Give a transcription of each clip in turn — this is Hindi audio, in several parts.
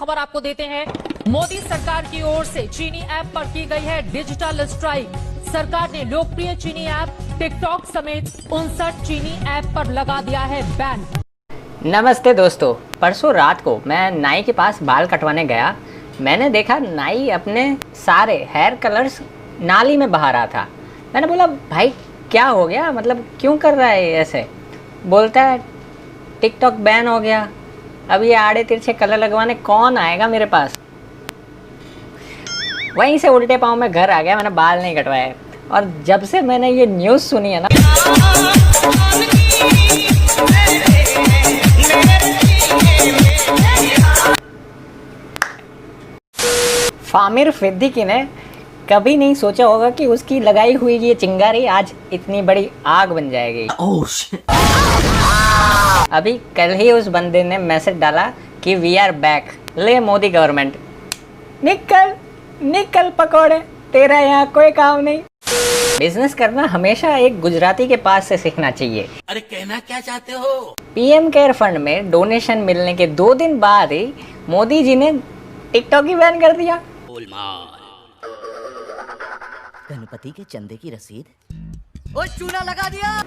खबर आपको देते हैं। मोदी सरकार की ओर से चीनी ऐप पर की गई है डिजिटल स्ट्राइक। सरकार ने लोकप्रिय चीनी ऐप टिकटॉक समेत 59 चीनी ऐप पर लगा दिया है बैन। नमस्ते दोस्तों, परसों रात को मैं नाई के पास बाल कटवाने गया। मैंने देखा नाई अपने सारे हेयर कलर्स नाली में बहा रहा था। मैंने बोला भाई क्या हो गया, मतलब क्यों कर रहा है ऐसे? बोलता है टिकटॉक बैन हो गया, अब ये आड़े तिरछे कलर लगवाने कौन आएगा मेरे पास। वहीं से उल्टे पाँव में घर आ गया, मैंने बाल नहीं कटवाए। और जब से मैंने ये न्यूज़ सुनी है ना, फामिर सिद्दीकी ने कभी नहीं सोचा होगा कि उसकी लगाई हुई ये चिंगारी आज इतनी बड़ी आग बन जाएगी। अभी कल ही उस बंदे ने मैसेज डाला कि वी आर बैक, ले मोदी गवर्नमेंट। निकल निकल पकौड़े, तेरा यहाँ कोई काम नहीं। बिजनेस करना हमेशा एक गुजराती के पास से सीखना चाहिए। अरे कहना क्या चाहते हो? पीएम केयर फंड में डोनेशन मिलने के 2 दिन बाद ही मोदी जी ने टिकटॉक ही बैन कर दिया। गणपति के चंदे की रसीद और चूना लगा दिया।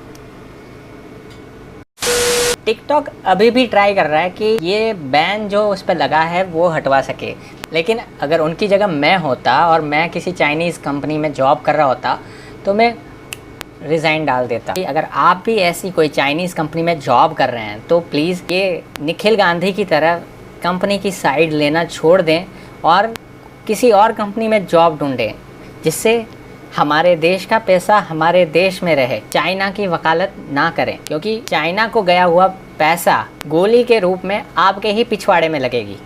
टिकटॉक अभी भी ट्राई कर रहा है कि ये बैन जो उस पर लगा है वो हटवा सके, लेकिन अगर उनकी जगह मैं होता और मैं किसी चाइनीज़ कंपनी में जॉब कर रहा होता तो मैं रिज़ाइन डाल देता। अगर आप भी ऐसी कोई चाइनीज़ कंपनी में जॉब कर रहे हैं तो प्लीज़ ये निखिल गांधी की तरह कंपनी की साइड लेना छोड़ दें और किसी और कंपनी में जॉब ढूंढें, जिससे हमारे देश का पैसा हमारे देश में रहे। चाइना की वकालत ना करें, क्योंकि चाइना को गया हुआ पैसा गोली के रूप में आपके ही पिछवाड़े में लगेगी।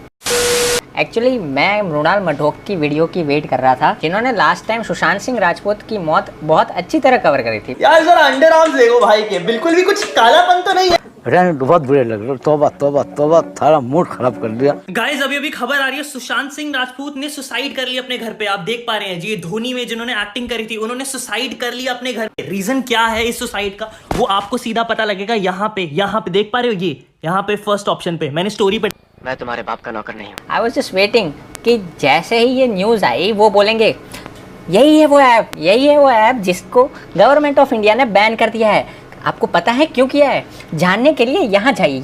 एक्चुअली मैं मृणाल मढोक की वीडियो की वेट कर रहा था, जिन्होंने लास्ट टाइम सुशांत सिंह राजपूत की मौत बहुत अच्छी तरह कवर करी थी। यार जरा अंडर आर्म्स देखो भाई के, बिल्कुल भी कुछ कालापन तो नहीं है। बहुत बुरे लग रहे। तौबा तौबा तौबा, थारा मूड खराब कर दिया। गाइस अभी खबर आ रही है, सुशांत सिंह राजपूत ने सुसाइड कर लिया अपने घर पे। आप देख पा रहे हैं जी, ये धोनी में जिन्होंने एक्टिंग करी थी उन्होंने सुसाइड कर लिया अपने घर पे। रीजन क्या है इस सुसाइड का वो आपको सीधा पता लगेगा यहाँ पे देख पा रहे हो, ये यहाँ पे फर्स्ट ऑप्शन पे मैंने स्टोरी पे। मैं तुम्हारे बाप का नौकर नहीं हूँ। आई वॉज जस्ट वेटिंग कि जैसे ही ये न्यूज़ आई वो बोलेंगे यही है वो ऐप जिसको गवर्नमेंट ऑफ इंडिया ने बैन कर दिया है। आपको पता है क्यों किया है? जानने के लिए यहाँ जाइए,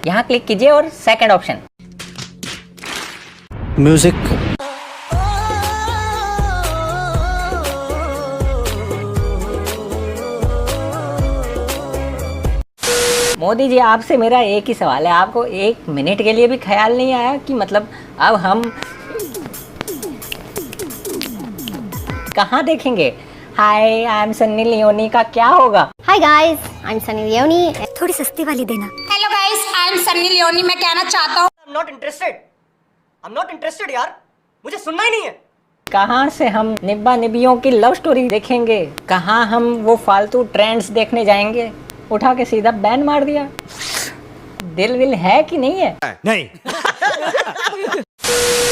यहाँ क्लिक कीजिए और second option music. Modi ji, आपसे मेरा एक ही सवाल है, आपको 1 मिनट के लिए भी ख्याल नहीं आया कि मतलब अब हम कहाँ देखेंगे? हाय आई एम सन्नी लियोनी का क्या होगा? Hi guys I am Sunny Leone. थोड़ी सस्ती वाली देना। Hello guys I am Sunny Leone. मैं कहना चाहता हूँ I'm not interested यार, मुझे सुनना ही नहीं है। कहाँ से हम निब्बा निबियों की लव स्टोरी देखेंगे? कहाँ हम वो फालतू ट्रेंड्स देखने जाएंगे? उठा के सीधा बैन मार दिया। दिल विल है कि नहीं है? नहीं।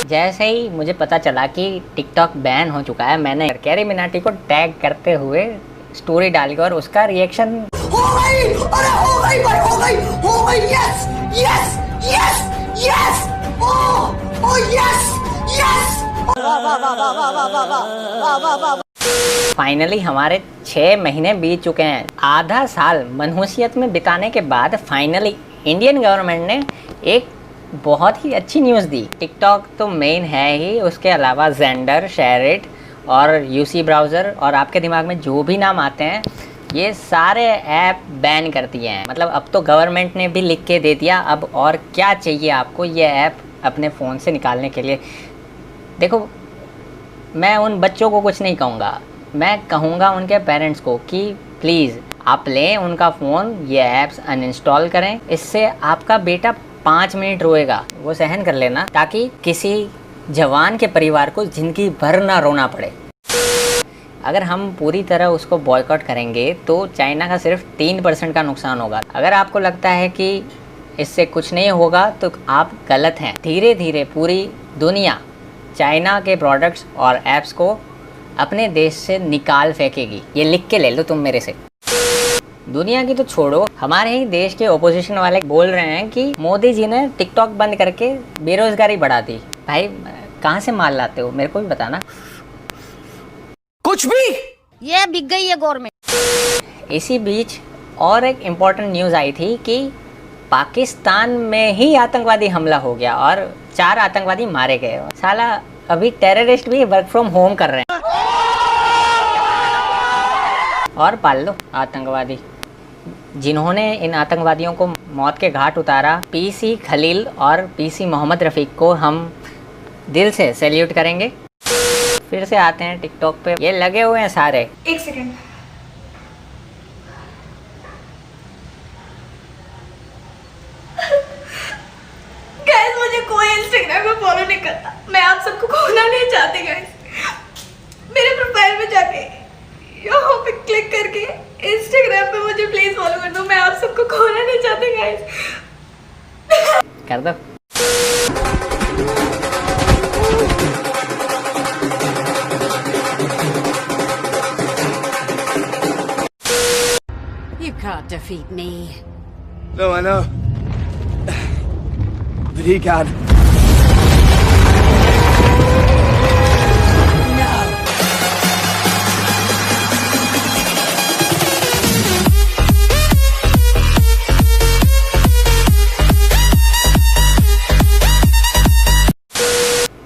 जैसे ही मुझे पता चला कि टिकटॉक बैन हो चुका है, मैंने कैरी मिनाटी को टैग करते हुए स्टोरी डाली और उसका रिएक्शन हो गई, अरे हो गई भाई, हो गई, यस यस यस यस, ओ यस यस, वाह वाह वाह वाह वाह वाह वाह वाह वाह। फाइनली हमारे 6 महीने बीत चुके हैं। आधा साल मनहूसियत में बिताने के बाद फाइनली इंडियन गवर्नमेंट ने एक बहुत ही अच्छी न्यूज़ दी। टिकटॉक तो मेन है ही, उसके अलावा जेंडर, शेयरिट और यूसी ब्राउज़र और आपके दिमाग में जो भी नाम आते हैं ये सारे ऐप बैन कर दिए हैं। मतलब अब तो गवर्नमेंट ने भी लिख के दे दिया, अब और क्या चाहिए आपको ये ऐप अपने फ़ोन से निकालने के लिए। देखो, मैं उन बच्चों को कुछ नहीं कहूँगा, मैं कहूँगा उनके पेरेंट्स को कि प्लीज़ आप लें उनका फ़ोन, ये ऐप्स अनइंस्टॉल करें। इससे आपका बेटा 5 मिनट रोएगा, वो सहन कर लेना, ताकि किसी जवान के परिवार को ज़िंदगी भर ना रोना पड़े। अगर हम पूरी तरह उसको बॉयकॉट करेंगे तो चाइना का सिर्फ 3% का नुकसान होगा। अगर आपको लगता है कि इससे कुछ नहीं होगा तो आप गलत हैं। धीरे धीरे पूरी दुनिया चाइना के प्रोडक्ट्स और ऐप्स को अपने देश से निकाल फेंकेगी। ये लिख के ले लो तुम मेरे से। दुनिया की तो छोड़ो, हमारे ही देश के ओपोजिशन वाले बोल रहे हैं कि मोदी जी ने टिकटॉक बंद करके बेरोजगारी बढ़ा दी। भाई कहाँ से माल लाते हो, मेरे को भी बताना। कुछ भी ये बिक गई है गवर्नमेंट। इसी बीच और एक इम्पोर्टेंट न्यूज़ आई थी कि पाकिस्तान में ही आतंकवादी हमला हो गया और 4 आतंकवादी मारे गए। साला अभी टेररिस्ट भी वर्क फ्रॉम होम कर रहे हैं। और पाल लो आतंकवादी, जिन्होंने इन आतंकवादियों को मौत के घाट उतारा। पीसी खलील और पीसी मोहम्मद रफ़ीक को हम दिल से सैल्यूट करेंगे। फिर से आते हैं टिकटॉक पे, ये लगे हुए हैं सारे। एक सेकंड, गाइस मुझे कोई इंस्टाग्राम पे फॉलो नहीं करता, मैं आप सबको खोना नहीं चाहती गाइस। मेरे प्रोफाइल में जाके यहाँ पे क्लिक करके इंस्टाग्राम पे मुझे प्लीज फॉलो कर दो, मैं आप सबको खोना नहीं चाहती गाइस। कर दो। You can't defeat me. No, I know. But he can.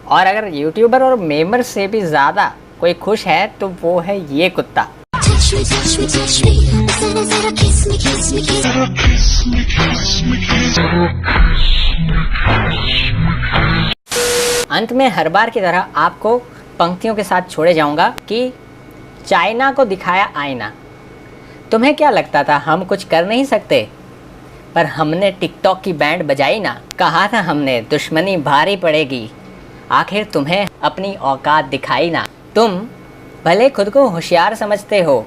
और अगर यूट्यूबर और मेमर से भी ज़्यादा कोई खुश है तो वो है ये कुत्ता। अंत में हर बार की तरह आपको पंक्तियों के साथ छोड़े जाऊंगा कि चाइना को दिखाया आईना। तुम्हें क्या लगता था हम कुछ कर नहीं सकते, पर हमने टिकटॉक की बैंड बजाई ना। कहा था हमने दुश्मनी भारी पड़ेगी, आखिर तुम्हें अपनी औकात दिखाई ना। तुम भले खुद को होशियार समझते हो,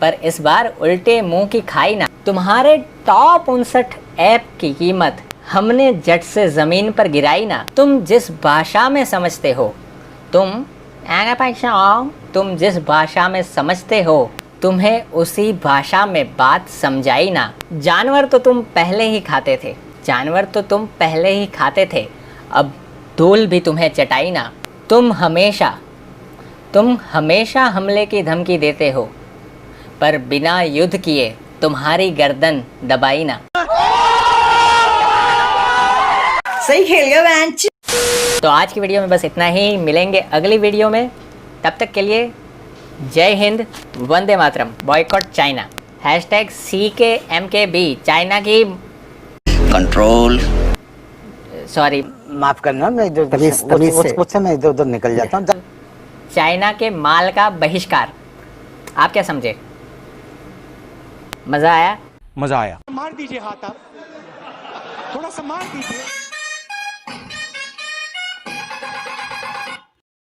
पर इस बार उल्टे मुंह की खाई ना। तुम्हारे टॉप 59 ऐप की कीमत हमने जट से ज़मीन पर गिराई ना। तुम जिस भाषा में समझते हो, तुम जिस भाषा में समझते हो, तुम्हें उसी भाषा में बात समझाई ना। जानवर तो तुम पहले ही खाते थे, अब धूल भी तुम्हें चटाई ना। तुम हमेशा हमले की धमकी देते हो, पर बिना युद्ध किए तुम्हारी गर्दन दबाई ना। सही खेल गया बेंच। तो आज की वीडियो में बस इतना ही, मिलेंगे अगली वीडियो में। तब तक के लिए जय Hind, Vande Mataram, boycott China, #CKMKB, China की कंट्रोल। सॉरी, माफ करना, मैं इधर उससे मैं इधर उधर निकल जाता हूँ। चाइना के माल का बहिष्कार। आप क्या समझे? मजा आया? मजा आया। मार दीजिए हाथ, आप थोड़ा सा मार दीजिए।